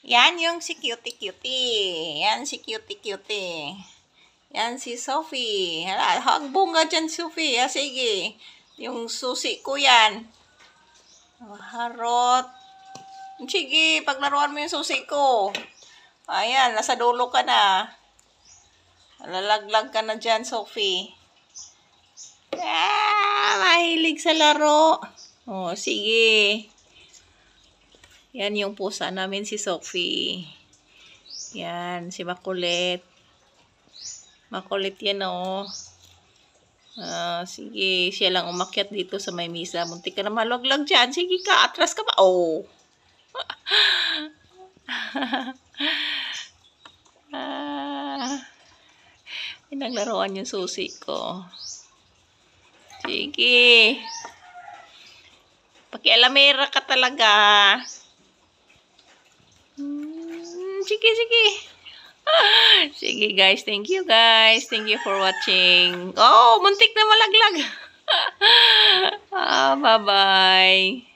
Yan yung si Cutie-Cutie. Yan si Cutie-Cutie. Yan si Sophie. Hala, hagbong ka dyan, Sophie. Sige. Yung susi ko yan. Harot. Sige, paglaruan mo yung susi ko. Ayan, nasa dulo ka na. Lalaglag ka na dyan, Sophie. Mahilig sa laro. Oh, sige. Yan yung pusa namin si Sophie. Yan, si Makulit. Makulit yan, oh. Sige, siya lang umakyat dito sa may misa. Muntik ka na malaglag dyan. Sige ka, atras ka pa. Oh. Pinaglaruan yung susi ko. Sige. Pakialamera ka talaga. Sige, sige. Sige guys, thank you guys. Thank you for watching. Oh, muntik na malaglag. Bye-bye.